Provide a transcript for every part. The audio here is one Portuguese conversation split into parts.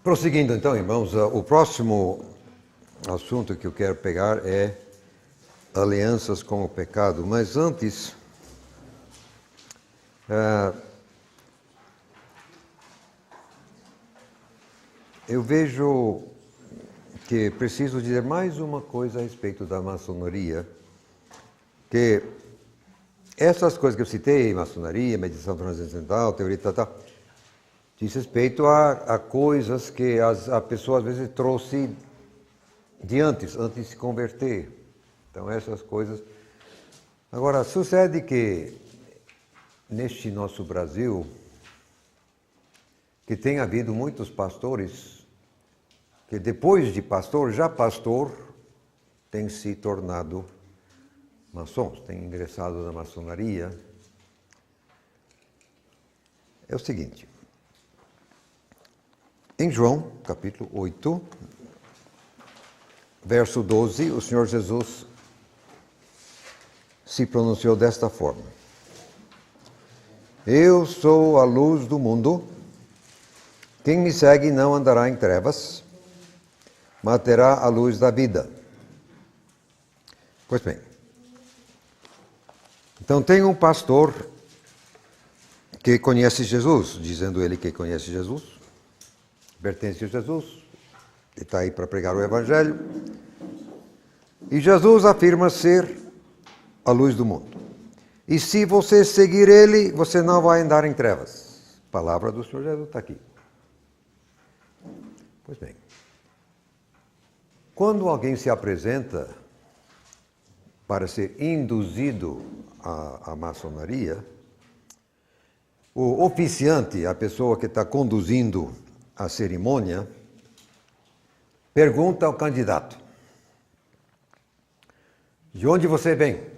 Prosseguindo então, irmãos, o próximo assunto que eu quero pegar é alianças com o pecado. Mas antes, eu vejo que preciso dizer mais uma coisa a respeito da maçonaria, que essas coisas que eu citei, maçonaria, meditação transcendental, teoria tal, diz respeito a coisas que a pessoa às vezes trouxe antes de se converter. Então essas coisas... Agora, sucede que neste nosso Brasil, que tem havido muitos pastores, que depois de pastor, já pastor, tem se tornado maçons, tem ingressado na maçonaria. É o seguinte, em João, capítulo 8, verso 12, o Senhor Jesus se pronunciou desta forma: Eu sou a luz do mundo, quem me segue não andará em trevas, mas terá a luz da vida. Pois bem, então tem um pastor que conhece Jesus, dizendo ele que conhece Jesus, pertence a Jesus, ele está aí para pregar o Evangelho, e Jesus afirma ser a luz do mundo. E se você seguir ele, você não vai andar em trevas. A palavra do Senhor Jesus está aqui. Pois bem, quando alguém se apresenta para ser induzido à maçonaria, o oficiante, a pessoa que está conduzindo a cerimônia, pergunta ao candidato: de onde você vem?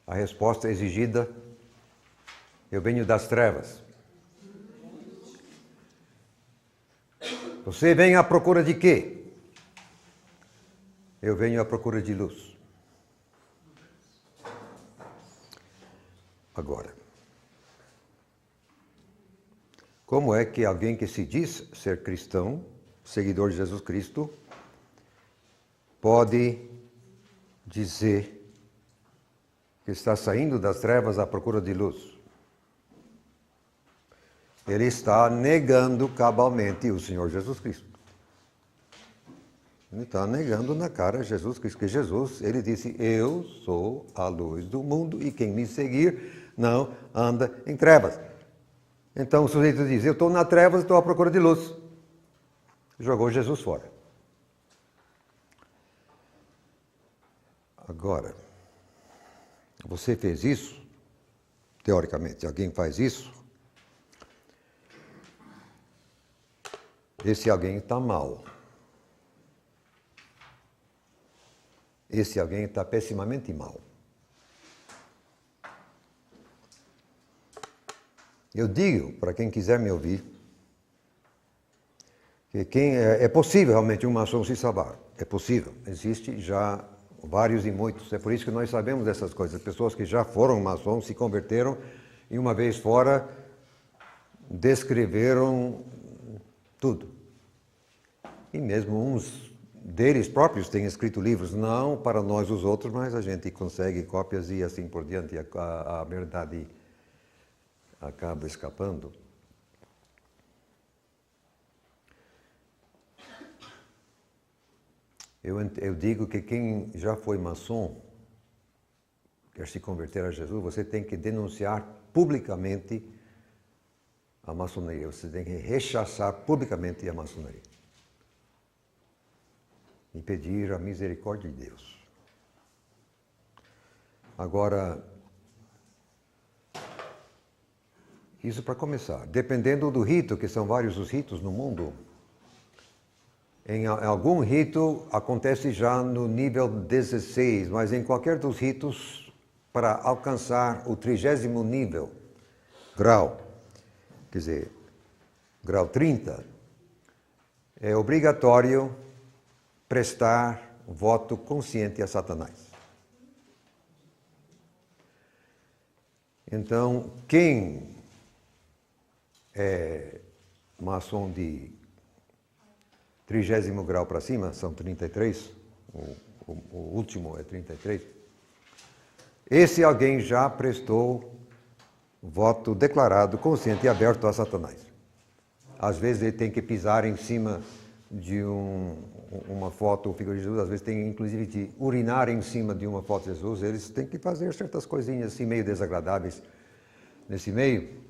A resposta exigida: eu venho das trevas. Você vem à procura de quê? Eu venho à procura de luz. Agora, como é que alguém que se diz ser cristão, seguidor de Jesus Cristo, pode dizer que está saindo das trevas à procura de luz? Ele está negando cabalmente o Senhor Jesus Cristo. Ele está negando na cara Jesus Cristo, que Jesus, ele disse: eu sou a luz do mundo e quem me seguir não anda em trevas. Então o sujeito diz: eu estou na trevas, estou à procura de luz. Jogou Jesus fora. Agora, você fez isso, teoricamente, alguém faz isso, esse alguém está mal. Esse alguém está pessimamente mal. Eu digo, para quem quiser me ouvir, que é possível realmente um maçom se salvar. É possível. Existe já vários e muitos. É por isso que nós sabemos dessas coisas. Pessoas que já foram maçons, se converteram e uma vez fora descreveram tudo. E mesmo uns deles próprios têm escrito livros, não para nós os outros, mas a gente consegue cópias e assim por diante. A verdade acaba escapando. Eu digo que quem já foi maçom, quer se converter a Jesus, você tem que denunciar publicamente a maçonaria. Você tem que rechaçar publicamente a maçonaria. E pedir a misericórdia de Deus. Agora, isso para começar. Dependendo do rito, que são vários os ritos no mundo, em algum rito acontece já no nível 16, mas em qualquer dos ritos, para alcançar o 30º nível, grau, quer dizer, grau 30, é obrigatório prestar voto consciente a Satanás. Então, quem maçom de 30º grau para cima, são 33, o último é 33, esse alguém já prestou voto declarado, consciente e aberto a Satanás. Às vezes ele tem que pisar em cima de uma foto ou figura de Jesus, às vezes tem inclusive de urinar em cima de uma foto de Jesus, eles têm que fazer certas coisinhas assim meio desagradáveis nesse meio.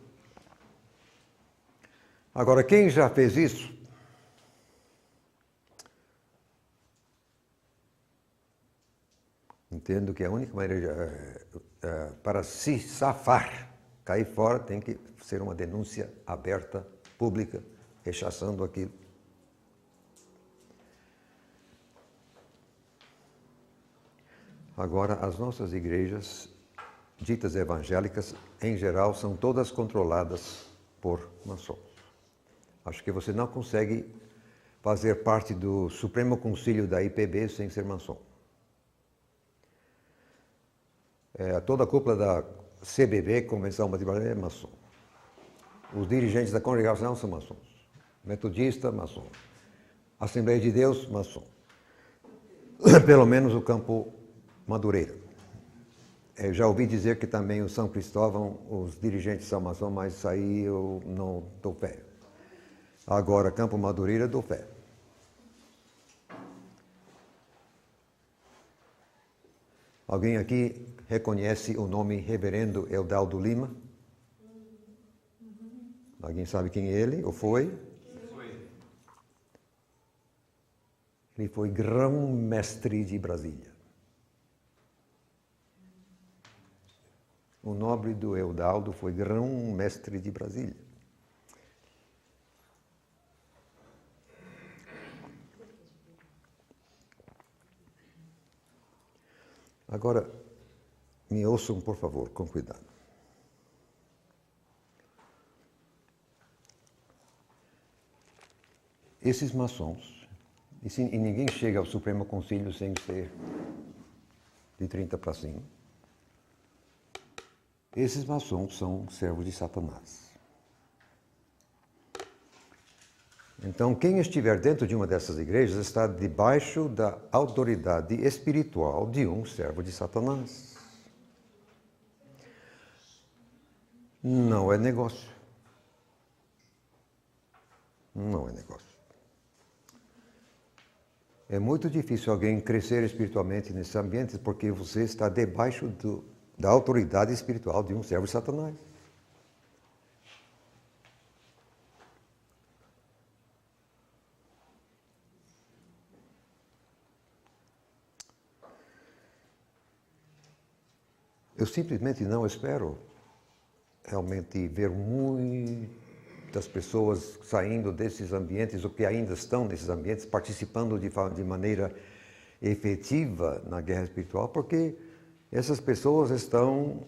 Agora, quem já fez isso, entendo que a única maneira para se safar, cair fora, tem que ser uma denúncia aberta, pública, rechaçando aquilo. Agora, as nossas igrejas, ditas evangélicas, em geral, são todas controladas por maçons. Acho que você não consegue fazer parte do Supremo Concílio da IPB sem ser maçom. Toda a cúpula da CBB, Convenção Batista, é maçom. Os dirigentes da congregação são maçons. Metodista, maçom. Assembleia de Deus, maçom. Pelo menos o campo Madureira. Já ouvi dizer que também o São Cristóvão, os dirigentes são maçom, mas aí eu não dou fé. Agora, Campo Madureira, dou fé. Alguém aqui reconhece o nome Reverendo Eudaldo Lima? Alguém sabe quem é ele, ou foi? Ele foi grão-mestre de Brasília. O nobre do Eudaldo foi grão-mestre de Brasília. Agora, me ouçam, por favor, com cuidado. Esses maçons, e ninguém chega ao Supremo Concílio sem ser de 30 para cima, esses maçons são servos de Satanás. Então, quem estiver dentro de uma dessas igrejas está debaixo da autoridade espiritual de um servo de Satanás. Não é negócio. Não é negócio. É muito difícil alguém crescer espiritualmente nesse ambiente porque você está debaixo da autoridade espiritual de um servo de Satanás. Eu simplesmente não espero realmente ver muitas pessoas saindo desses ambientes, ou que ainda estão nesses ambientes, participando de maneira efetiva na guerra espiritual, porque essas pessoas estão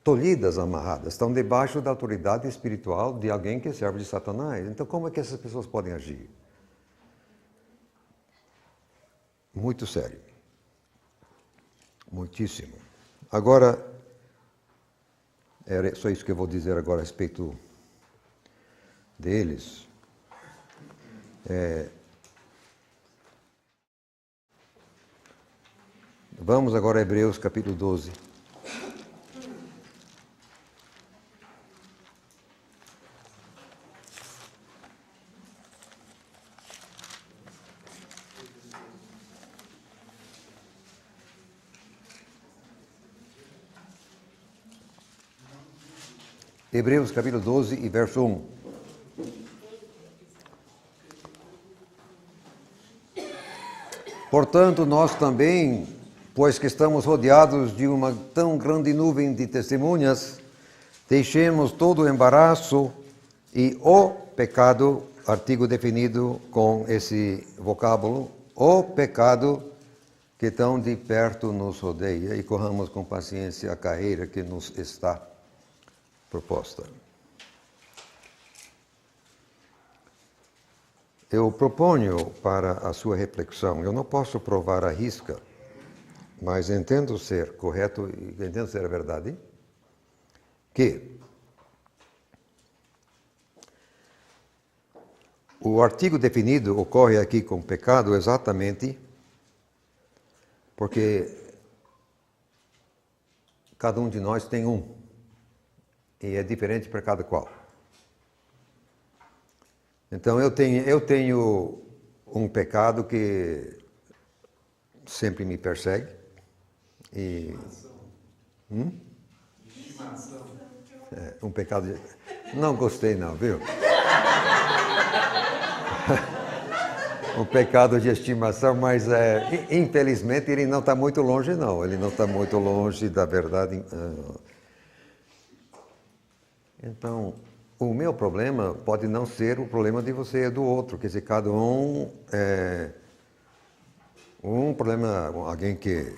tolhidas, amarradas, estão debaixo da autoridade espiritual de alguém que é servo de Satanás. Então, como é que essas pessoas podem agir? Muito sério. Muitíssimo. Agora, é só isso que eu vou dizer agora a respeito deles. Vamos agora a Hebreus capítulo 12. Hebreus capítulo 12 e verso 1. Portanto, nós também, pois que estamos rodeados de uma tão grande nuvem de testemunhas, deixemos todo o embaraço e o pecado, artigo definido com esse vocábulo, o pecado que tão de perto nos rodeia, e corramos com paciência a carreira que nos está proposta. Eu proponho para a sua reflexão, eu não posso provar à risca, mas entendo ser correto e entendo ser a verdade, que O artigo definido ocorre aqui com pecado exatamente porque cada um de nós tem um, e é diferente para cada qual. Então eu tenho um pecado que sempre me persegue. E um pecado não gostei não, viu? Um pecado de estimação, mas infelizmente ele não está muito longe não, ele não está muito longe da verdade. Então, o meu problema pode não ser o problema de você e do outro, quer dizer, cada um um problema, alguém que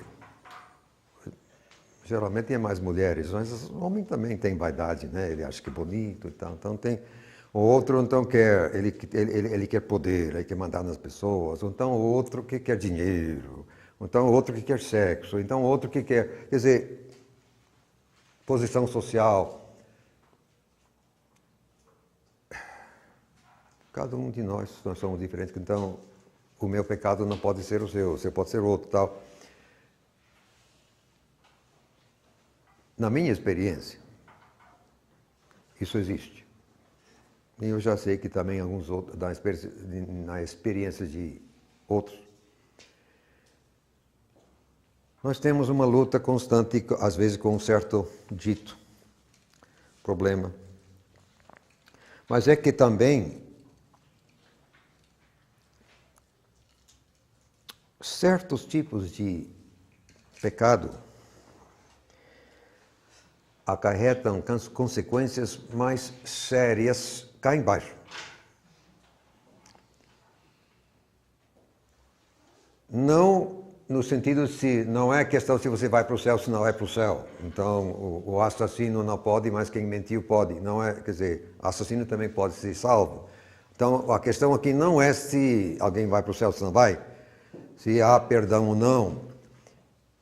geralmente é mais mulheres, mas o homem também tem vaidade, né? Ele acha que é bonito e tal. Então tem o outro, então ele quer poder, ele quer mandar nas pessoas. Ou então o outro que quer dinheiro. Ou então o outro que quer sexo. Ou então o outro que quer, quer dizer, posição social. Cada um de nós somos diferentes. Então o meu pecado não pode ser o seu pode ser outro, tal. Na minha experiência, isso existe. E eu já sei que também alguns outros, na experiência de outros, nós temos uma luta constante, às vezes com um certo dito problema. Mas é que também certos tipos de pecado acarretam consequências mais sérias cá embaixo. Não no sentido se não é questão se você vai para o céu, se não vai para o céu. Então o assassino não pode, mas quem mentiu pode. Não é, quer dizer, assassino também pode ser salvo. Então a questão aqui não é se alguém vai para o céu, se não vai, se há perdão ou não.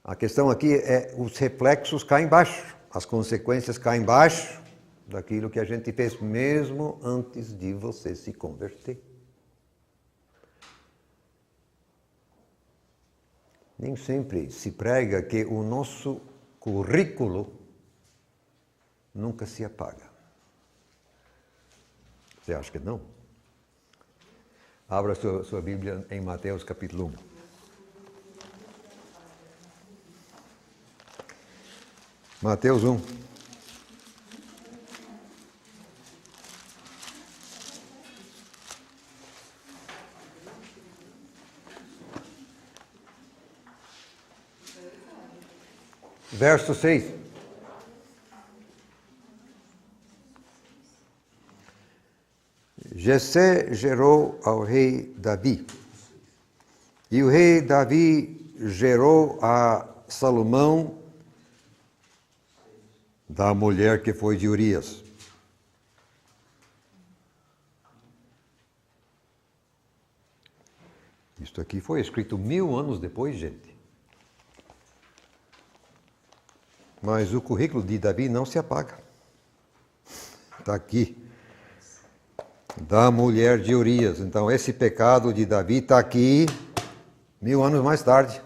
A questão aqui é os reflexos cá embaixo. As consequências cá embaixo daquilo que a gente fez mesmo antes de você se converter. Nem sempre se prega que o nosso currículo nunca se apaga. Você acha que não? Abra sua Bíblia em Mateus capítulo 1. Mateus 1. Verso 6. Jessé gerou ao rei Davi. E o rei Davi gerou a Salomão da mulher que foi de Urias. Isto aqui foi escrito 1000 anos depois, gente. Mas o currículo de Davi não se apaga. Está aqui. Da mulher de Urias. Então esse pecado de Davi está aqui 1000 anos mais tarde.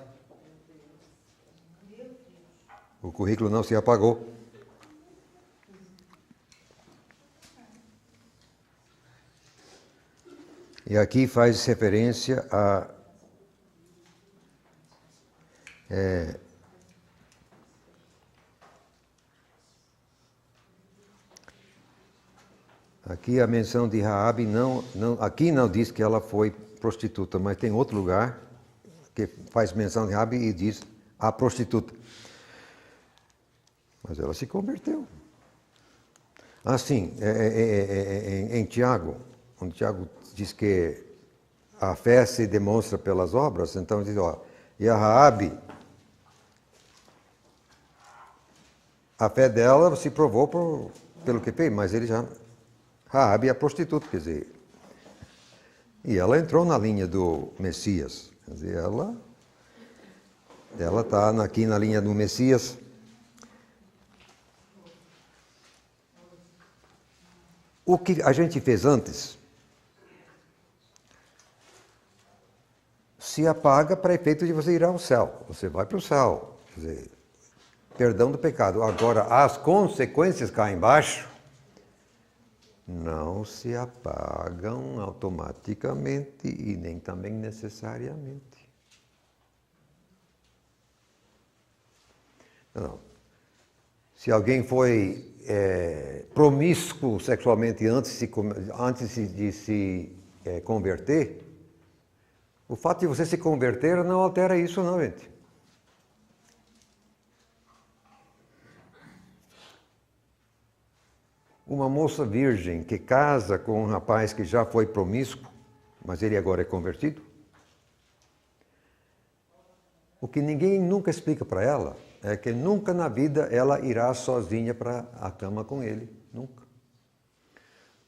O currículo não se apagou. E aqui faz referência a aqui a menção de Raabe aqui não diz que ela foi prostituta, mas tem outro lugar que faz menção de Raabe e diz a prostituta. Mas ela se converteu. Assim, em Tiago, onde Tiago diz que a fé se demonstra pelas obras, então diz, ó, e a Raabe, a fé dela se provou pelo que fez, mas ele já, Raabe é prostituta, quer dizer, e ela entrou na linha do Messias, quer dizer, ela está aqui na linha do Messias. O que a gente fez antes se apaga para efeito de você ir ao céu. Você vai para o céu. Quer dizer, perdão do pecado. Agora, as consequências cá embaixo não se apagam automaticamente e nem também necessariamente. Não. Se alguém foi promíscuo sexualmente antes de se converter, o fato de você se converter não altera isso, não, gente. Uma moça virgem que casa com um rapaz que já foi promíscuo, mas ele agora é convertido, o que ninguém nunca explica para ela é que nunca na vida ela irá sozinha para a cama com ele. Nunca.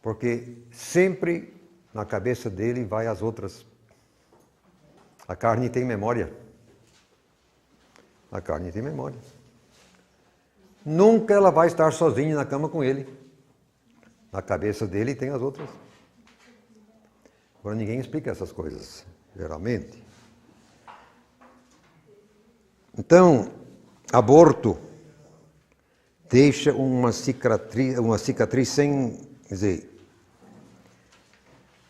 Porque sempre na cabeça dele vai as outras. A carne tem memória. A carne tem memória. Nunca ela vai estar sozinha na cama com ele. Na cabeça dele tem as outras. Agora ninguém explica essas coisas, geralmente. Então, aborto deixa uma cicatriz sem, quer dizer,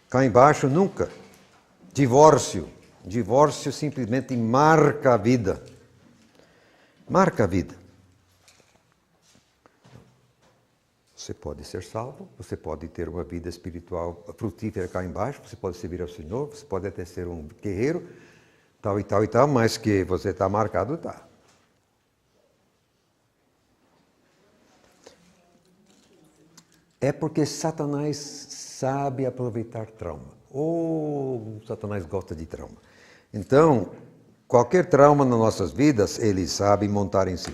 cá embaixo nunca. Divórcio simplesmente marca a vida. Marca a vida. Você pode ser salvo, você pode ter uma vida espiritual frutífera cá embaixo, você pode servir ao Senhor, você pode até ser um guerreiro, tal e tal e tal, mas que você está marcado, está. É porque Satanás sabe aproveitar trauma. Satanás gosta de trauma. Então, qualquer trauma nas nossas vidas, ele sabe montar em si.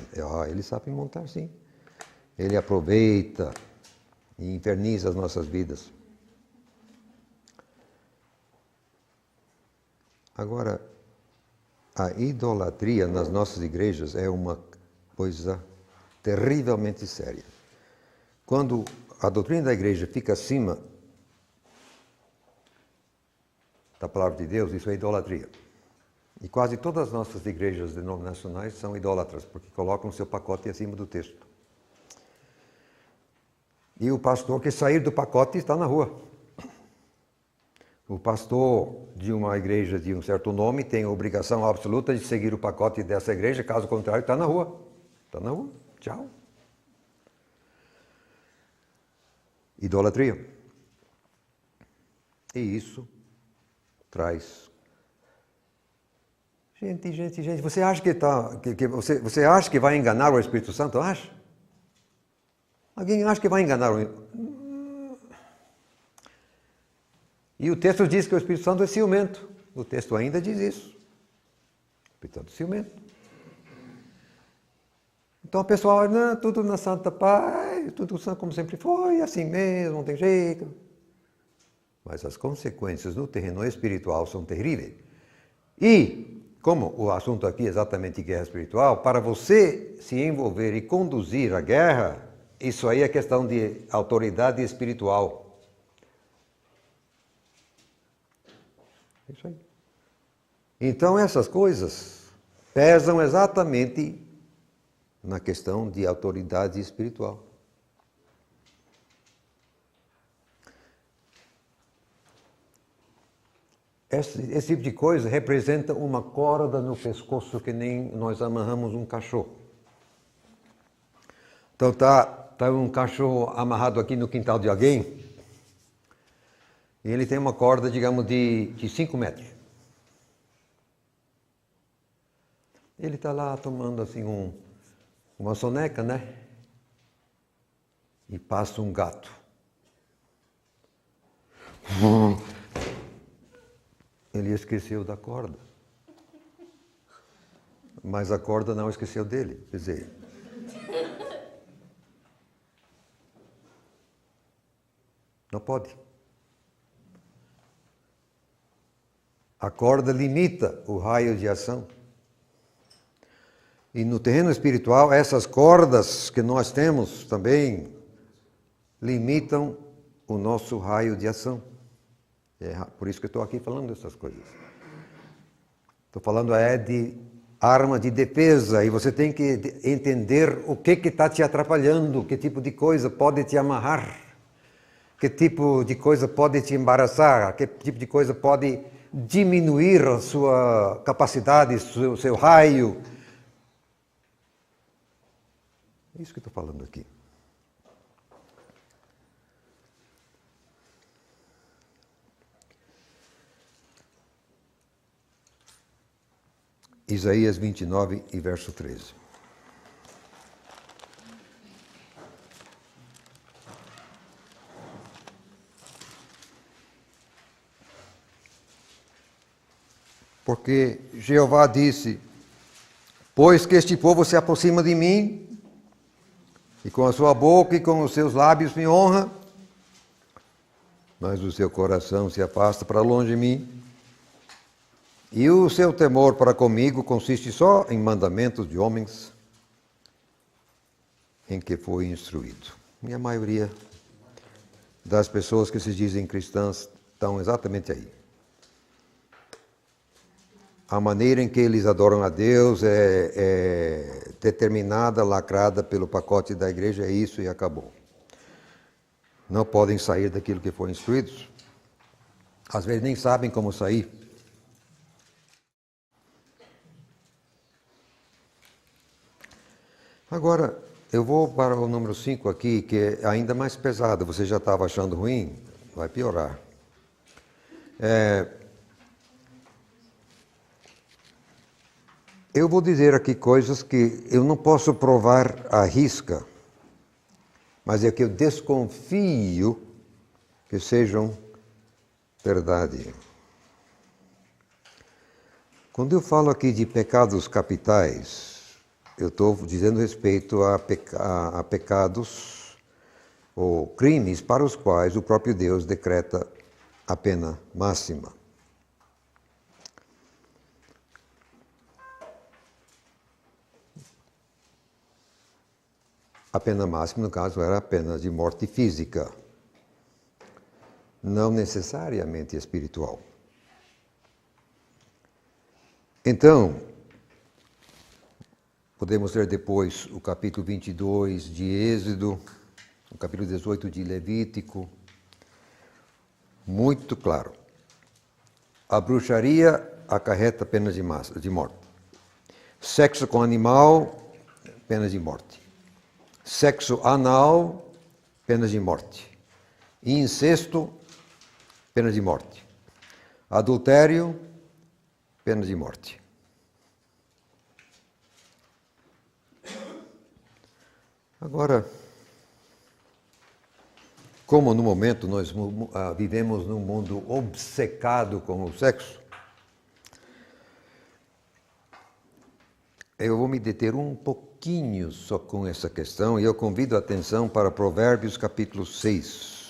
Ele sabe montar sim. Ele aproveita e inferniza as nossas vidas. Agora, a idolatria nas nossas igrejas é uma coisa terrivelmente séria. Quando a doutrina da igreja fica acima da palavra de Deus, isso é idolatria. E quase todas as nossas igrejas denominacionais são idólatras, porque colocam o seu pacote acima do texto. E o pastor que sair do pacote está na rua. O pastor de uma igreja de um certo nome tem a obrigação absoluta de seguir o pacote dessa igreja, caso contrário, está na rua. Está na rua. Tchau. Idolatria. E isso traz... Gente, você acha você acha que vai enganar o Espírito Santo? Acha? Alguém acha que vai enganar o... E o texto diz que o Espírito Santo é ciumento. O texto ainda diz isso. O Espírito Santo é ciumento. Então o pessoal, não, tudo na santa paz, tudo como sempre foi, assim mesmo, não tem jeito. Mas as consequências no terreno espiritual são terríveis. E, como o assunto aqui é exatamente guerra espiritual, para você se envolver e conduzir a guerra, isso aí é questão de autoridade espiritual. Isso aí. Então essas coisas pesam exatamente na questão de autoridade espiritual. Esse tipo de coisa representa uma corda no pescoço que nem nós amarramos um cachorro. Então tá um cachorro amarrado aqui no quintal de alguém e ele tem uma corda, digamos, de 5 metros. Ele está lá tomando assim uma soneca, né? E passa um gato. Ele esqueceu da corda. Mas a corda não esqueceu dele. Quer dizer, não pode. A corda limita o raio de ação. E no terreno espiritual, essas cordas que nós temos também limitam o nosso raio de ação. É por isso que eu estou aqui falando dessas coisas. Estou falando de arma de defesa, e você tem que entender o que está te atrapalhando, que tipo de coisa pode te amarrar, que tipo de coisa pode te embaraçar, que tipo de coisa pode diminuir a sua capacidade, o seu raio. É isso que estou falando aqui. Isaías 29 e verso 13. Porque Jeová disse: pois que este povo se aproxima de mim, e com a sua boca e com os seus lábios me honra, mas o seu coração se afasta para longe de mim, e o seu temor para comigo consiste só em mandamentos de homens em que foi instruído. E a maioria das pessoas que se dizem cristãs estão exatamente aí. A maneira em que eles adoram a Deus é determinada, lacrada pelo pacote da igreja, é isso e acabou. Não podem sair daquilo que foram instruídos. Às vezes nem sabem como sair. Agora, eu vou para o número 5 aqui, que é ainda mais pesado. Você já estava achando ruim? Vai piorar. Eu vou dizer aqui coisas que eu não posso provar à risca, mas é que eu desconfio que sejam verdade. Quando eu falo aqui de pecados capitais, eu estou dizendo respeito a pecados ou crimes para os quais o próprio Deus decreta a pena máxima. A pena máxima, no caso, era a pena de morte física, não necessariamente espiritual. Então, podemos ler depois o capítulo 22 de Êxodo, o capítulo 18 de Levítico. Muito claro. A bruxaria acarreta pena de morte. Sexo com animal, pena de morte. Sexo anal, pena de morte. Incesto, pena de morte. Adultério, pena de morte. Agora, como no momento nós vivemos num mundo obcecado com o sexo, eu vou me deter um pouquinho só com essa questão e eu convido a atenção para Provérbios capítulo 6.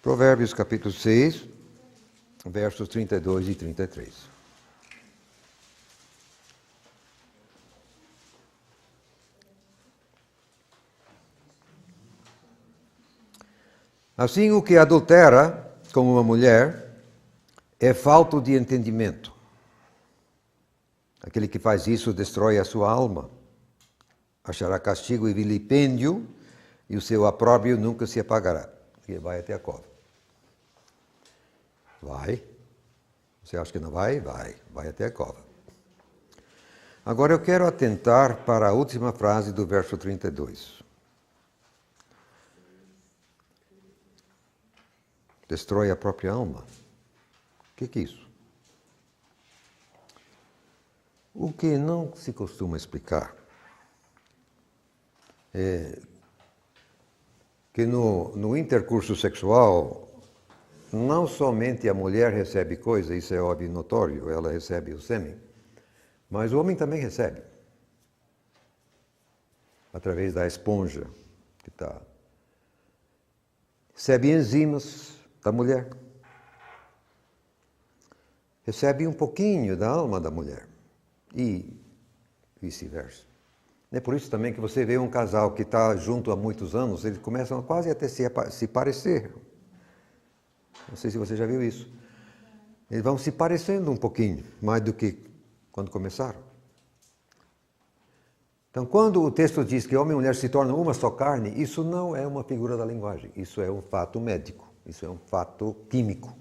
Provérbios capítulo 6, versos 32 e 33. Assim, o que adultera com uma mulher é falto de entendimento. Aquele que faz isso destrói a sua alma, achará castigo e vilipêndio, e o seu opróbrio nunca se apagará. E vai até a cova. Vai. Você acha que não vai? Vai. Vai até a cova. Agora eu quero atentar para a última frase do verso 32. Destrói a própria alma. O que é isso? O que não se costuma explicar é que no intercurso sexual, não somente a mulher recebe coisa, isso é óbvio e notório, ela recebe o sêmen, mas o homem também recebe, através da esponja que está recebe enzimas da mulher, recebe um pouquinho da alma da mulher e vice-versa. É por isso também que você vê um casal que está junto há muitos anos, eles começam quase até se parecer. Não sei se você já viu isso. Eles vão se parecendo um pouquinho, mais do que quando começaram. Então, quando o texto diz que homem e mulher se tornam uma só carne, isso não é uma figura da linguagem, isso é um fato médico, isso é um fato químico.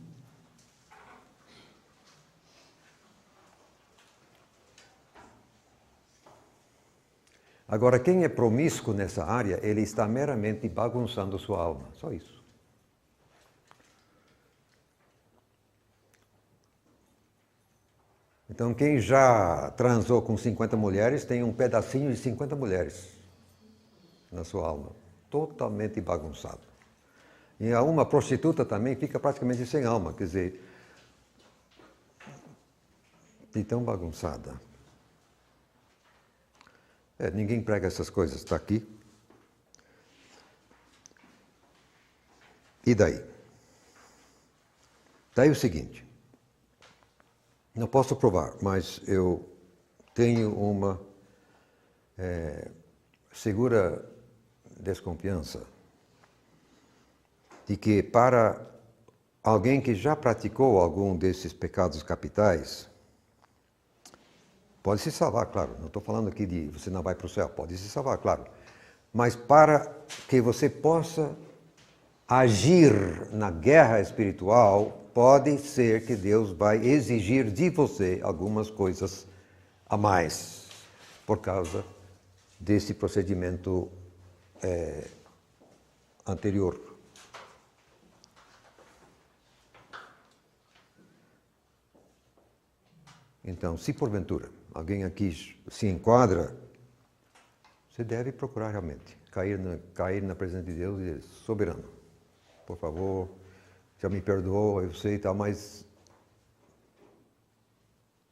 Agora, quem é promíscuo nessa área, ele está meramente bagunçando sua alma, só isso. Então, quem já transou com 50 mulheres, tem um pedacinho de 50 mulheres na sua alma, totalmente bagunçado. E uma prostituta também fica praticamente sem alma, quer dizer, de tão bagunçada. Ninguém prega essas coisas, está aqui. E daí? Daí o seguinte, não posso provar, mas eu tenho uma segura desconfiança de que para alguém que já praticou algum desses pecados capitais, pode se salvar, claro. Não estou falando aqui de você não vai para o céu, pode se salvar, claro. Mas para que você possa agir na guerra espiritual, pode ser que Deus vai exigir de você algumas coisas a mais, por causa desse procedimento anterior. Então, se porventura alguém aqui se enquadra, você deve procurar realmente cair na presença de Deus e dizer, soberano, por favor, já me perdoou, eu sei e tal, mas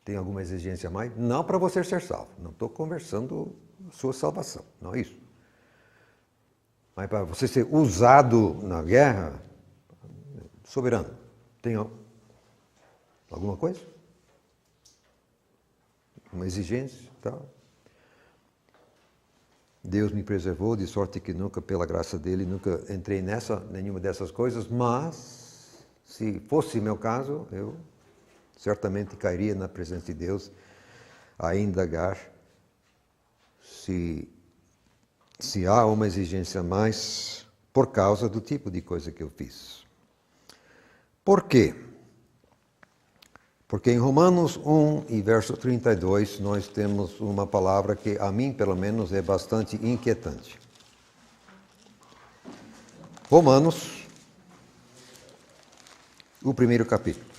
tem alguma exigência a mais? Não para você ser salvo, não estou conversando sua salvação, não é isso. Mas para você ser usado na guerra, soberano, tem alguma coisa? Uma exigência, tal. Deus me preservou, de sorte que nunca, pela graça dele, nunca entrei nenhuma dessas coisas, mas se fosse meu caso, eu certamente cairia na presença de Deus a indagar se há uma exigência a mais por causa do tipo de coisa que eu fiz. Por quê? Porque em Romanos 1 e verso 32, nós temos uma palavra que a mim, pelo menos, é bastante inquietante. Romanos, o primeiro capítulo.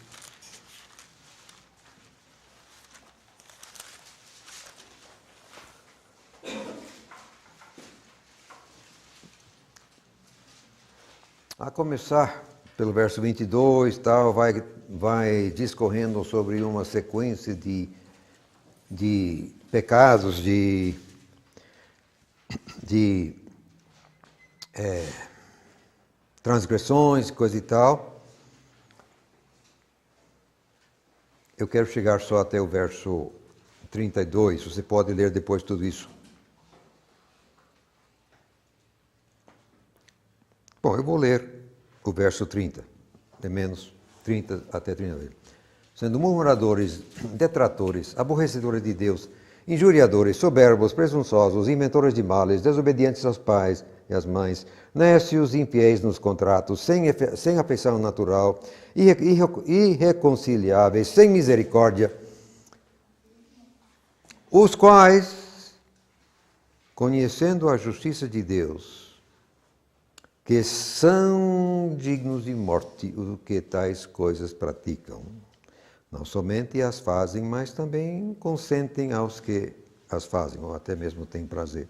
A começar pelo verso 22, tal, vai discorrendo sobre uma sequência de pecados, de transgressões, coisa e tal. Eu quero chegar só até o verso 32, você pode ler depois tudo isso. Bom, eu vou ler o verso 30, de menos 30 até 32. Sendo murmuradores, detratores, aborrecedores de Deus, injuriadores, soberbos, presunçosos, inventores de males, desobedientes aos pais e às mães, nécios, infiéis nos contratos, sem afeição natural, irreconciliáveis, sem misericórdia, os quais, conhecendo a justiça de Deus, que são dignos de morte o que tais coisas praticam. Não somente as fazem, mas também consentem aos que as fazem, ou até mesmo têm prazer.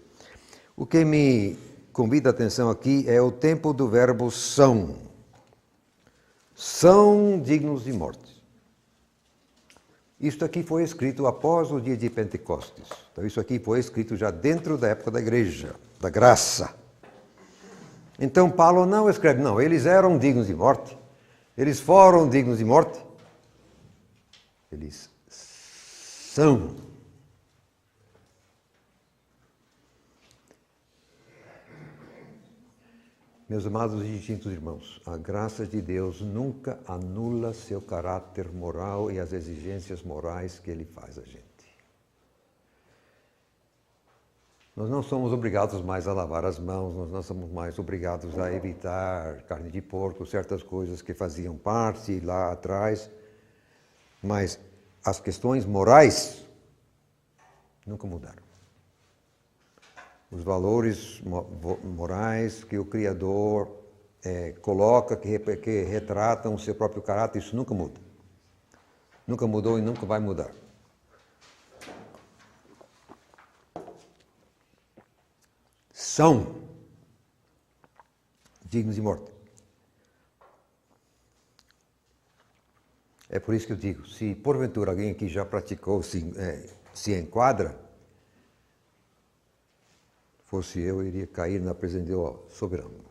O que me convida a atenção aqui é o tempo do verbo são. São dignos de morte. Isto aqui foi escrito após o dia de Pentecostes. Então isso aqui foi escrito já dentro da época da igreja, da graça. Então Paulo não escreve, não, eles eram dignos de morte, eles foram dignos de morte, eles são. Meus amados e distintos irmãos, a graça de Deus nunca anula seu caráter moral e as exigências morais que Ele faz a gente. Nós não somos obrigados mais a lavar as mãos, nós não somos mais obrigados a evitar carne de porco, certas coisas que faziam parte lá atrás, mas as questões morais nunca mudaram. Os valores morais que o Criador coloca, que retratam o seu próprio caráter, isso nunca muda. Nunca mudou e nunca vai mudar. São dignos de morte. É por isso que eu digo, se porventura alguém aqui já praticou, se enquadra, fosse eu iria cair na presença de Deus, soberano.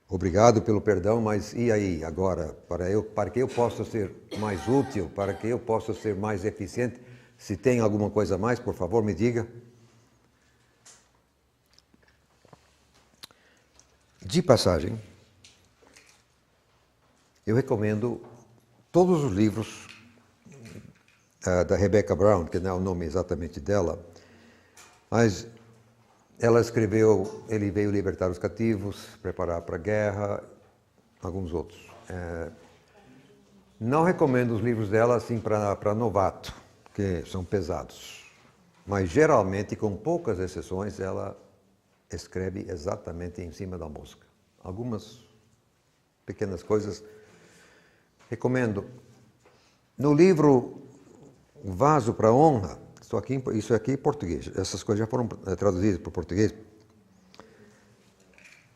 Obrigado pelo perdão, mas e aí agora, para que eu possa ser mais útil, para que eu possa ser mais eficiente, se tem alguma coisa a mais, por favor, me diga. De passagem, eu recomendo todos os livros da Rebecca Brown, que não é o nome exatamente dela, mas ela escreveu Ele Veio Libertar os Cativos, Preparar para a Guerra, alguns outros. Não recomendo os livros dela assim para novato, que são pesados, mas geralmente, com poucas exceções, ela escreve exatamente em cima da mosca. Algumas pequenas coisas recomendo. No livro Vaso para a Honra, isso aqui em português, essas coisas já foram traduzidas para o português.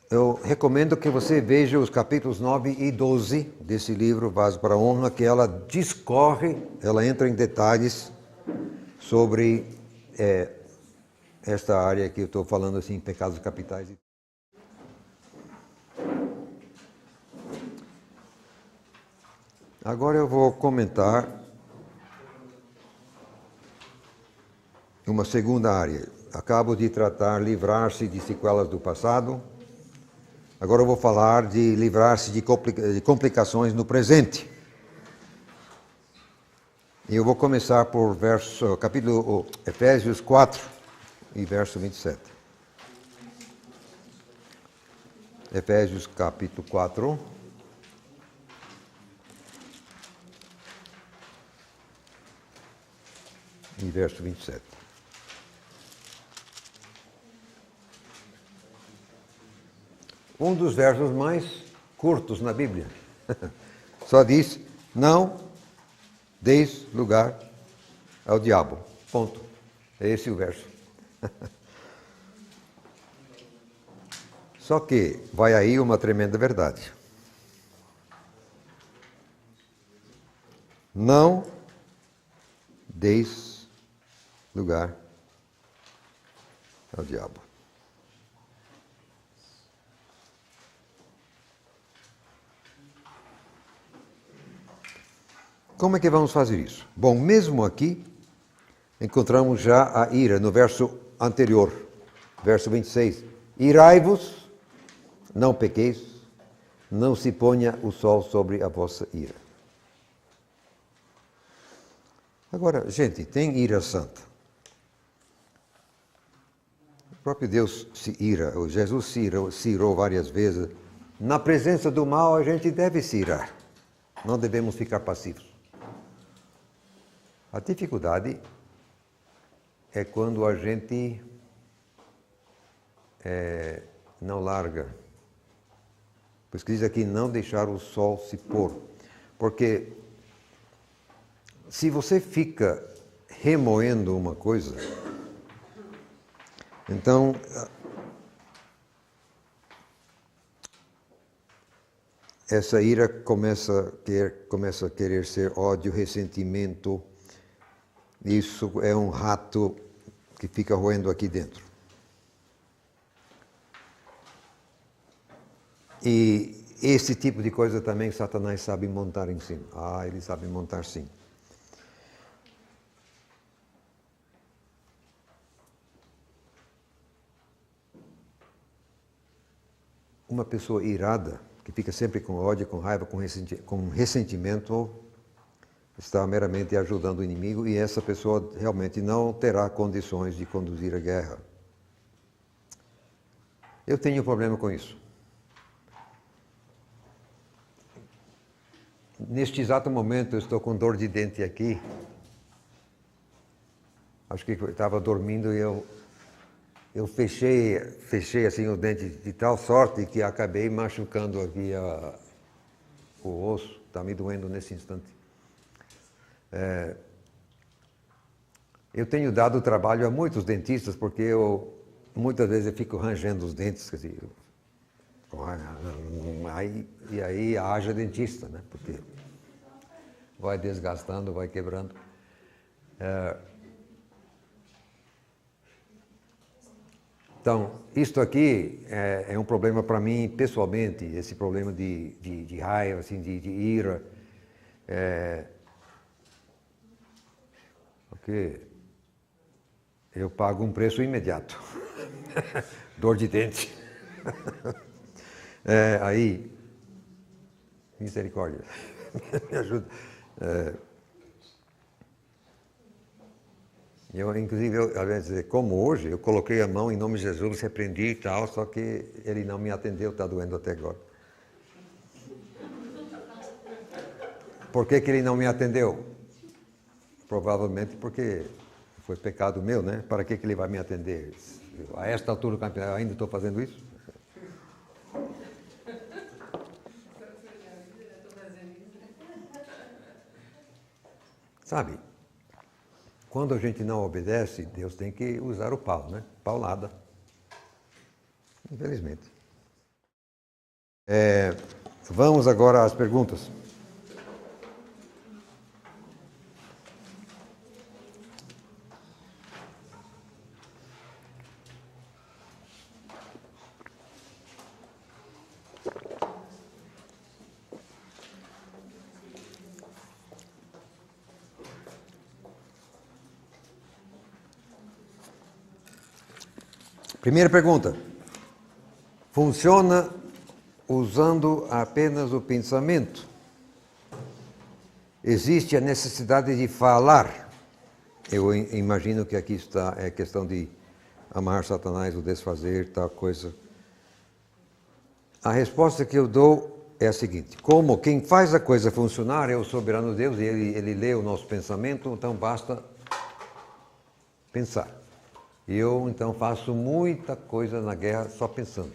Eu recomendo que você veja os capítulos 9 e 12 desse livro, Vaso para a Honra, que ela discorre, ela entra em detalhes sobre esta área que eu estou falando assim, pecados capitais. Agora eu vou comentar uma segunda área. Acabo de tratar livrar-se de sequelas do passado. Agora eu vou falar de livrar-se de complicações no presente. E eu vou começar por capítulo Efésios 4 e verso 27. Efésios capítulo 4. E verso 27. Um dos versos mais curtos na Bíblia. Só diz, não deis lugar ao diabo. Ponto. É esse o verso. Só que vai aí uma tremenda verdade. Não deis lugar ao diabo. Como é que vamos fazer isso? Bom, mesmo aqui, encontramos já a ira no verso anterior, verso 26. Irai-vos, não pequeis, não se ponha o sol sobre a vossa ira. Agora, gente, tem ira santa. O próprio Deus se ira, ou Jesus se irou várias vezes. Na presença do mal, a gente deve se irar. Não devemos ficar passivos. A dificuldade é quando a gente não larga. Por isso que diz aqui, não deixar o sol se pôr. Porque se você fica remoendo uma coisa, então essa ira começa a querer ser ódio, ressentimento. Isso é um rato que fica roendo aqui dentro. E esse tipo de coisa também Satanás sabe montar em cima. Ele sabe montar sim. Uma pessoa irada, que fica sempre com ódio, com raiva, com ressentimento, está meramente ajudando o inimigo e essa pessoa realmente não terá condições de conduzir a guerra. Eu tenho problema com isso. Neste exato momento eu estou com dor de dente aqui. Acho que eu estava dormindo e eu fechei assim o dente de tal sorte que acabei machucando aqui o osso. Está me doendo nesse instante. Eu tenho dado trabalho a muitos dentistas porque muitas vezes eu fico rangendo os dentes, quer dizer, e aí haja dentista, né? Porque vai desgastando, vai quebrando. Então, isto aqui é um problema para mim pessoalmente, esse problema de raiva, assim, de ira. Porque eu pago um preço imediato. Dor de dente. Aí, misericórdia, me ajuda. Inclusive, como hoje, eu coloquei a mão em nome de Jesus, repreendi e tal, só que ele não me atendeu, está doendo até agora. Por que ele não me atendeu? Provavelmente porque foi pecado meu, né? Para que ele vai me atender? A esta altura do campeonato, eu ainda estou fazendo isso? Sabe, quando a gente não obedece, Deus tem que usar o pau, né? Paulada. Infelizmente. Vamos agora às perguntas. Primeira pergunta. Funciona usando apenas o pensamento? Existe a necessidade de falar? Eu imagino que aqui está a questão de amar Satanás, o desfazer, tal coisa. A resposta que eu dou é a seguinte: como quem faz a coisa funcionar é o soberano Deus, e ele lê o nosso pensamento, então basta pensar. Eu, então, faço muita coisa na guerra só pensando,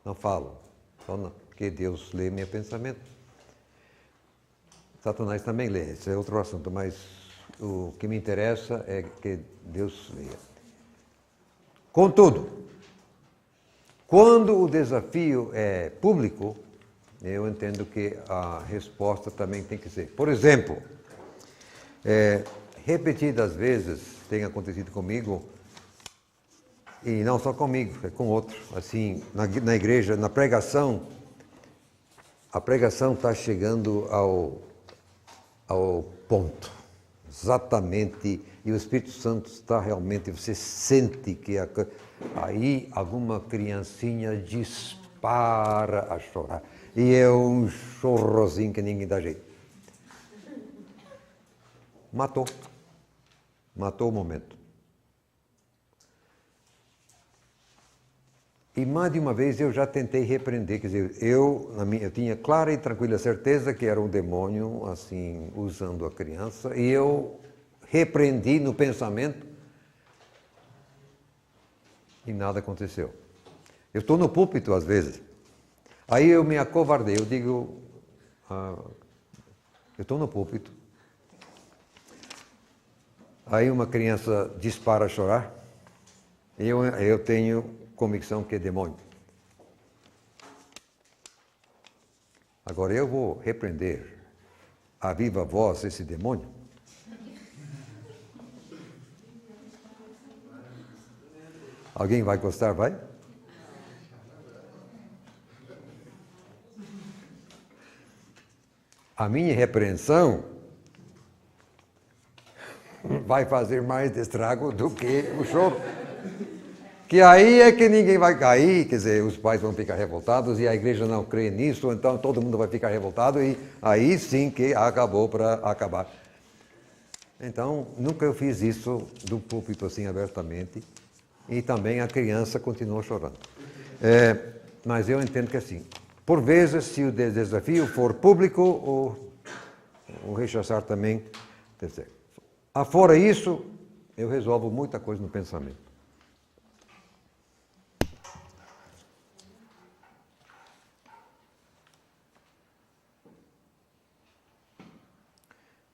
não falo, só não, porque Deus lê meu pensamento. Satanás também lê, esse é outro assunto, mas o que me interessa é que Deus leia. Contudo, quando o desafio é público, eu entendo que a resposta também tem que ser. Por exemplo, repetidas vezes tem acontecido comigo, e não só comigo, é com outros. Assim, na igreja, na pregação, a pregação está chegando ao ponto, exatamente, e o Espírito Santo está realmente, você sente que aí alguma criancinha dispara a chorar, e é um chorrozinho que ninguém dá jeito. Matou o momento. E mais de uma vez eu já tentei repreender, quer dizer, eu tinha clara e tranquila certeza que era um demônio, assim, usando a criança, e eu repreendi no pensamento e nada aconteceu. Eu estou no púlpito às vezes, aí eu me acovardei, eu digo, eu estou no púlpito, aí uma criança dispara a chorar, e eu tenho convicção que é demônio. Agora eu vou repreender a viva voz esse demônio? Alguém vai gostar, vai? a minha repreensão vai fazer mais estrago do que o choro. Que aí é que ninguém vai cair, quer dizer, os pais vão ficar revoltados e a igreja não crê nisso, então todo mundo vai ficar revoltado e aí sim que acabou para acabar. Então, nunca eu fiz isso do púlpito assim abertamente e também a criança continuou chorando. Mas eu entendo que assim, por vezes, se o desafio for público, o rechaçar também deve ser. Afora isso, eu resolvo muita coisa no pensamento.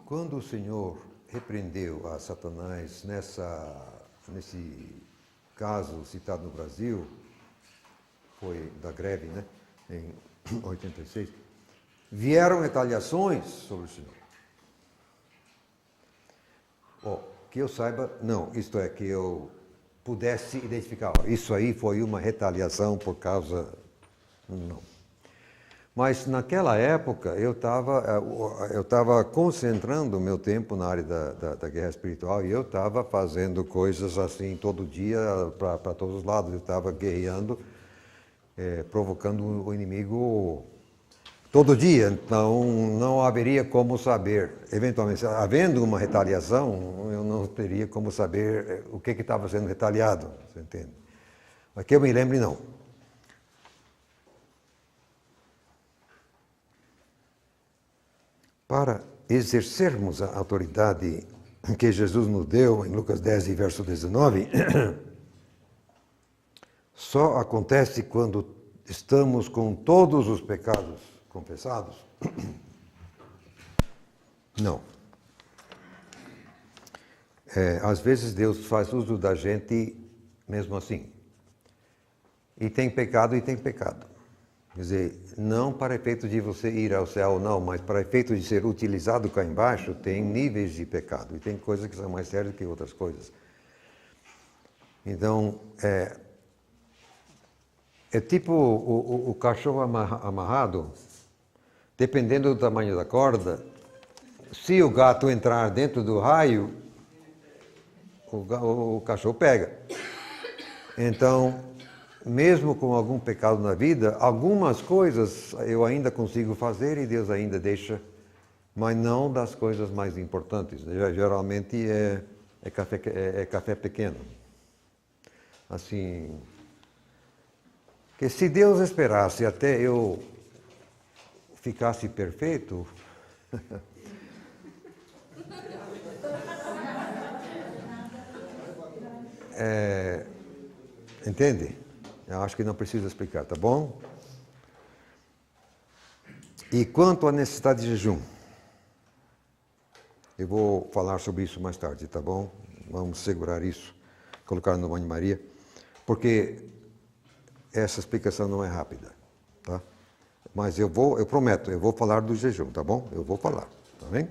Quando o Senhor repreendeu a Satanás nesse caso citado no Brasil, foi da greve, né, em 86, vieram retaliações sobre o Senhor. Que eu saiba, não, isto é, que eu pudesse identificar, isso aí foi uma retaliação por causa... Não. Mas naquela época eu estava concentrando o meu tempo na área da guerra espiritual e eu estava fazendo coisas assim todo dia para todos os lados. Eu estava guerreando, provocando o inimigo todo dia. Então não haveria como saber, eventualmente, havendo uma retaliação, eu não teria como saber o que estava sendo retaliado, você entende? Mas que eu me lembre, não. Para exercermos a autoridade que Jesus nos deu em Lucas 10, verso 19, só acontece quando estamos com todos os pecados confessados? Não. Às vezes Deus faz uso da gente mesmo assim. E tem pecado e tem pecado. Quer dizer, não para efeito de você ir ao céu, não, mas para efeito de ser utilizado cá embaixo, tem níveis de pecado. E tem coisas que são mais sérias que outras coisas. Então, é tipo o cachorro amarrado, dependendo do tamanho da corda, se o gato entrar dentro do raio, o cachorro pega. Então, mesmo com algum pecado na vida, algumas coisas eu ainda consigo fazer e Deus ainda deixa, mas não das coisas mais importantes. Geralmente é café pequeno. Assim, que se Deus esperasse até eu ficasse perfeito, entende? Eu acho que não precisa explicar, tá bom? E quanto à necessidade de jejum, eu vou falar sobre isso mais tarde, tá bom? Vamos segurar isso, colocar no banho-maria, porque essa explicação não é rápida, tá? Mas eu prometo, eu vou falar do jejum, tá bom? Eu vou falar, tá bem?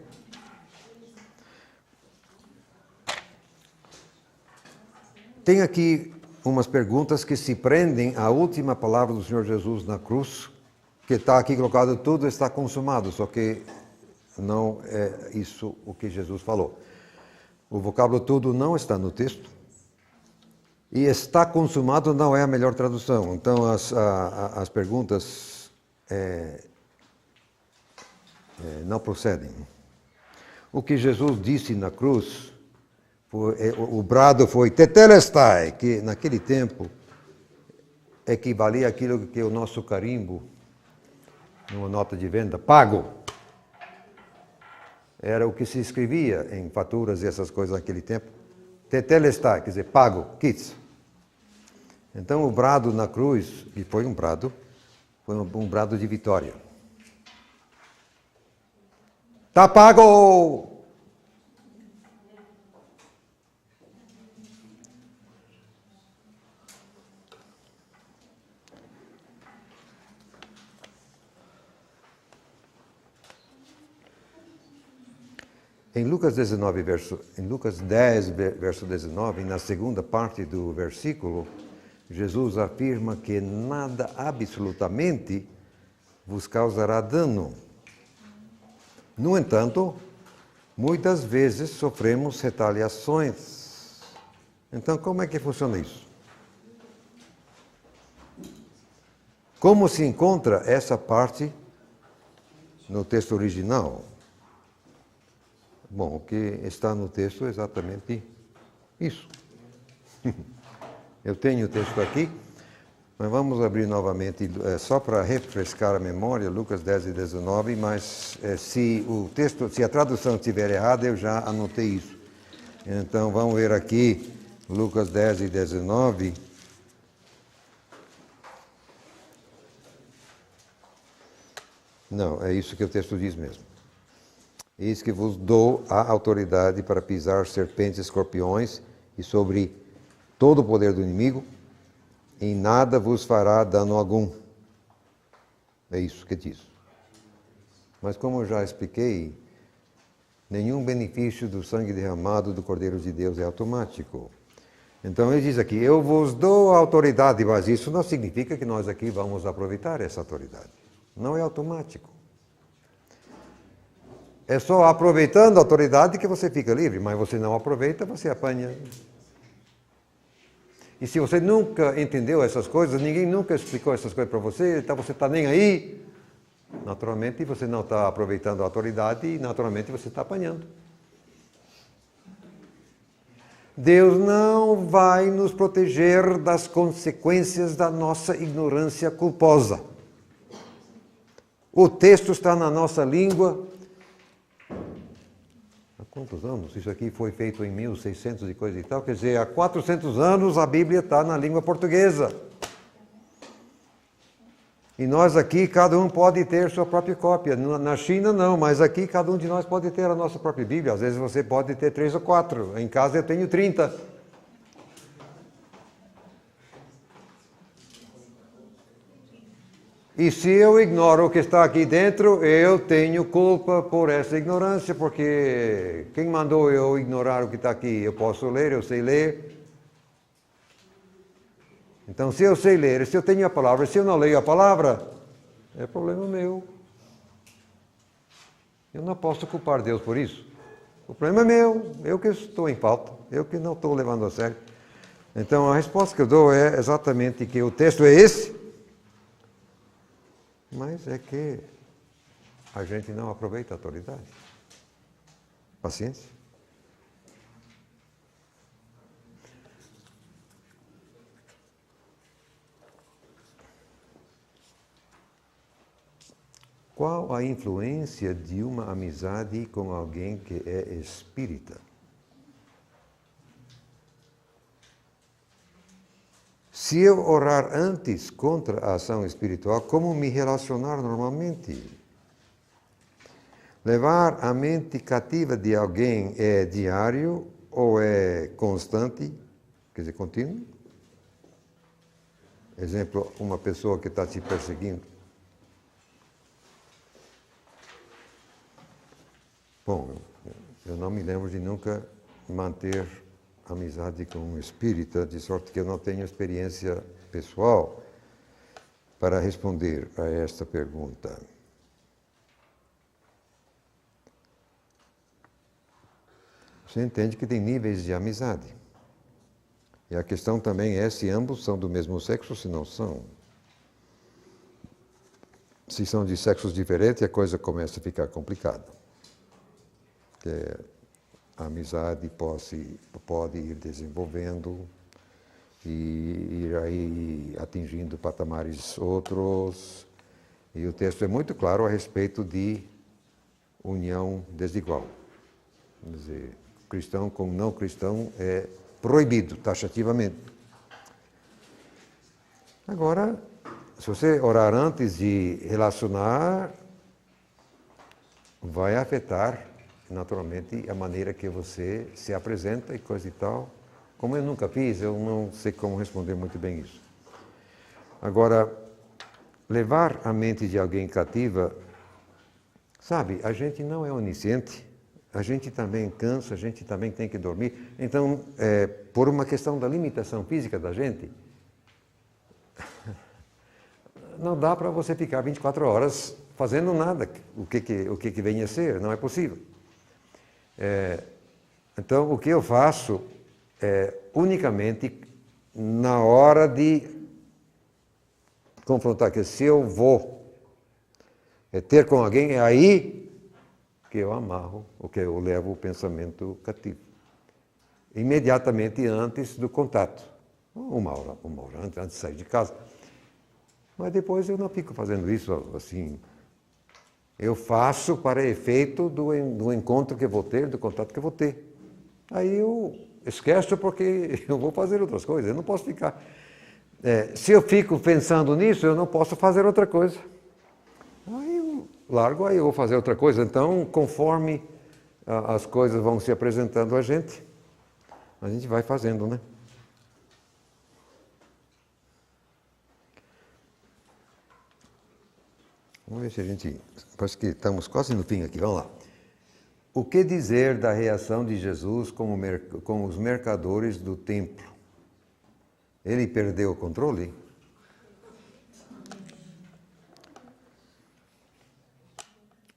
Tem aqui umas perguntas que se prendem à última palavra do Senhor Jesus na cruz, que está aqui colocado, tudo está consumado, só que não é isso o que Jesus falou. O vocábulo tudo não está no texto, e está consumado não é a melhor tradução. Então as perguntas não procedem. O que Jesus disse na cruz, o brado foi tetelestai, que naquele tempo equivalia àquilo que o nosso carimbo, numa nota de venda, pago. Era o que se escrevia em faturas e essas coisas naquele tempo. Tetelestai, quer dizer, pago, quits. Então o brado na cruz, que foi um brado de vitória. Tá pago! Em Lucas 10, verso 19, na segunda parte do versículo, Jesus afirma que nada absolutamente vos causará dano. No entanto, muitas vezes sofremos retaliações. Então, como é que funciona isso? Como se encontra essa parte no texto original? Bom, o que está no texto é exatamente isso. Eu tenho o texto aqui, mas vamos abrir novamente, só para refrescar a memória, Lucas 10 e 19, mas se a tradução estiver errada, eu já anotei isso. Então, vamos ver aqui, Lucas 10 e 19. Não, é isso que o texto diz mesmo. Eis que vos dou a autoridade para pisar serpentes e escorpiões e sobre todo o poder do inimigo, em nada vos fará dano algum. É isso que diz. Mas como eu já expliquei, nenhum benefício do sangue derramado do Cordeiro de Deus é automático. Então ele diz aqui, eu vos dou a autoridade, mas isso não significa que nós aqui vamos aproveitar essa autoridade. Não é automático. É só aproveitando a autoridade que você fica livre, mas você não aproveita, você apanha. E se você nunca entendeu essas coisas, ninguém nunca explicou essas coisas para você, então você está nem aí, naturalmente você não está aproveitando a autoridade e naturalmente você está apanhando. Deus não vai nos proteger das consequências da nossa ignorância culposa. O texto está na nossa língua. Há quantos anos? Isso aqui foi feito em 1600 e coisa e tal. Quer dizer, há 400 anos a Bíblia está na língua portuguesa. E nós aqui, cada um pode ter sua própria cópia. Na China não, mas aqui cada um de nós pode ter a nossa própria Bíblia. Às vezes você pode ter 3 ou 4. Em casa eu tenho 30. E se eu ignoro o que está aqui dentro, eu tenho culpa por essa ignorância, porque quem mandou eu ignorar o que está aqui? Eu posso ler, eu sei ler. Então, se eu sei ler, se eu tenho a palavra, se eu não leio a palavra, é problema meu. Eu não posso culpar Deus por isso. O problema é meu, eu que estou em falta, eu que não estou levando a sério. Então, a resposta que eu dou é exatamente que o texto é esse, mas é que a gente não aproveita a autoridade. Paciência. Qual a influência de uma amizade com alguém que é espírita? Se eu orar antes contra a ação espiritual, como me relacionar normalmente? Levar a mente cativa de alguém é diário ou é constante? Quer dizer, contínuo? Exemplo, uma pessoa que está te perseguindo. Bom, eu não me lembro de nunca manter amizade com um espírita, de sorte que eu não tenho experiência pessoal para responder a esta pergunta. Você entende que tem níveis de amizade. E a questão também é se ambos são do mesmo sexo ou se não são. Se são de sexos diferentes, a coisa começa a ficar complicada. A amizade pode ir desenvolvendo e ir aí atingindo patamares outros. E o texto é muito claro a respeito de união desigual. Quer dizer, cristão com não cristão é proibido, taxativamente. Agora, se você orar antes de relacionar, vai afetar naturalmente a maneira que você se apresenta e coisa e tal. Como eu nunca fiz, eu não sei como responder muito bem isso. Agora, levar a mente de alguém cativa, sabe, a gente não é onisciente, a gente também cansa, a gente também tem que dormir. Então, por uma questão da limitação física da gente, não dá para você ficar 24 horas fazendo nada, o que venha a ser, não é possível. Então, o que eu faço é unicamente na hora de confrontar, que se eu vou ter com alguém, é aí que eu amarro, ou que eu levo o pensamento cativo. Imediatamente antes do contato. Uma hora antes de sair de casa. Mas depois eu não fico fazendo isso assim. Eu faço para efeito do encontro que eu vou ter, do contato que eu vou ter. Aí eu esqueço porque eu vou fazer outras coisas. Eu não posso ficar... se eu fico pensando nisso, eu não posso fazer outra coisa. Aí eu largo, aí eu vou fazer outra coisa. Então, conforme as coisas vão se apresentando a gente vai fazendo, né? Vamos ver se a gente... Parece que estamos quase no fim aqui, vamos lá. O que dizer da reação de Jesus com os mercadores do templo? Ele perdeu o controle?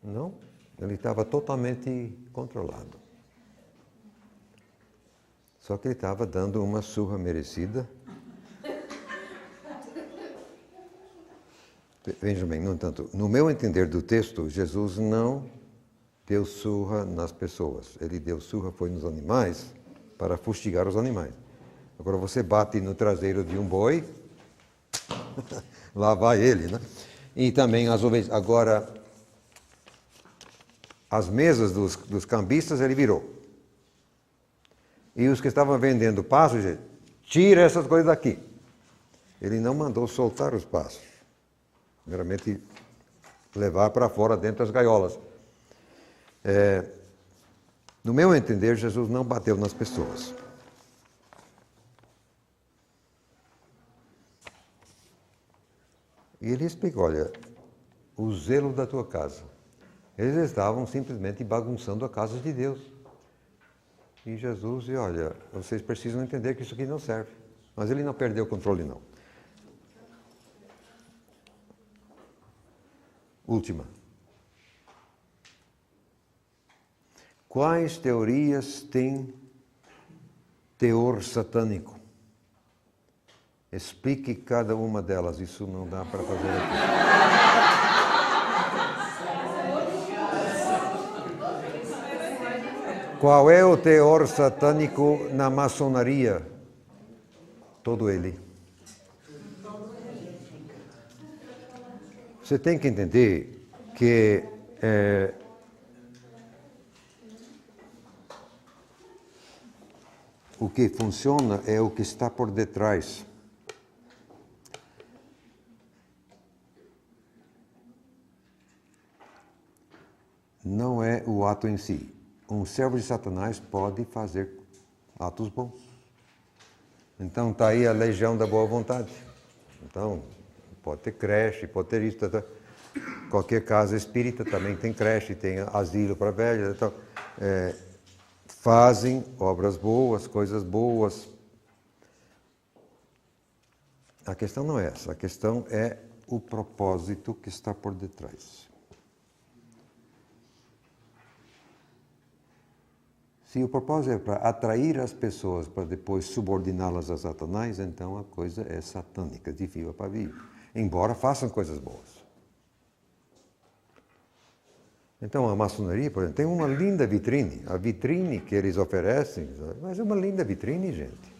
Não, ele estava totalmente controlado. Só que ele estava dando uma surra merecida. Vejam bem, no entanto, no meu entender do texto, Jesus não deu surra nas pessoas. Ele deu surra, foi nos animais, para fustigar os animais. Agora você bate no traseiro de um boi, lá vai ele, né? E também as ovelhas. Agora, as mesas dos cambistas ele virou. E os que estavam vendendo passos, tira essas coisas daqui. Ele não mandou soltar os passos. Meramente levar para fora dentro das gaiolas. No meu entender, Jesus não bateu nas pessoas. E ele explica, olha, o zelo da tua casa. Eles estavam simplesmente bagunçando a casa de Deus. E Jesus disse, olha, vocês precisam entender que isso aqui não serve. Mas ele não perdeu o controle, não. Última. Quais teorias têm teor satânico? Explique cada uma delas. Isso não dá para fazer aqui. Qual é o teor satânico na maçonaria? Todo ele. Você tem que entender que o que funciona é o que está por detrás. Não é o ato em si. Um servo de Satanás pode fazer atos bons. Então está aí a legião da boa vontade. Então, pode ter creche, pode ter isso. Qualquer casa espírita também tem creche, tem asilo para velhos. Então, fazem obras boas, coisas boas. A questão não é essa. A questão é o propósito que está por detrás. Se o propósito é para atrair as pessoas para depois subordiná-las a Satanás, então a coisa é satânica, de fio a pavio. Embora façam coisas boas. Então a maçonaria, por exemplo, tem uma linda vitrine. A vitrine que eles oferecem, mas é uma linda vitrine, gente.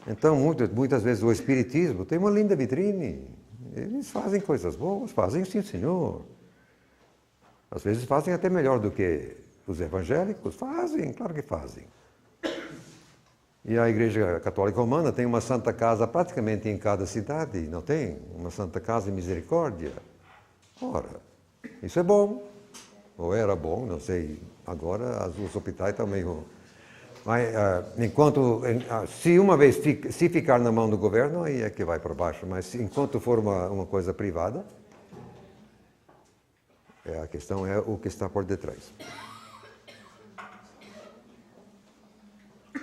Então muitas vezes o espiritismo tem uma linda vitrine. Eles fazem coisas boas, fazem sim, senhor. Às vezes fazem até melhor do que os evangélicos. Fazem, claro que fazem. E a Igreja Católica Romana tem uma Santa Casa praticamente em cada cidade, não tem? Uma Santa Casa de Misericórdia. Ora, isso é bom. Ou era bom, não sei. Agora os hospitais estão meio... Mas, se uma vez se ficar na mão do governo, aí é que vai para baixo. Mas enquanto for uma coisa privada, a questão é o que está por detrás.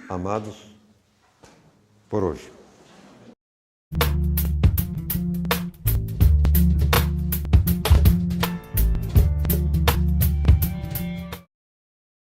Amados, por hoje.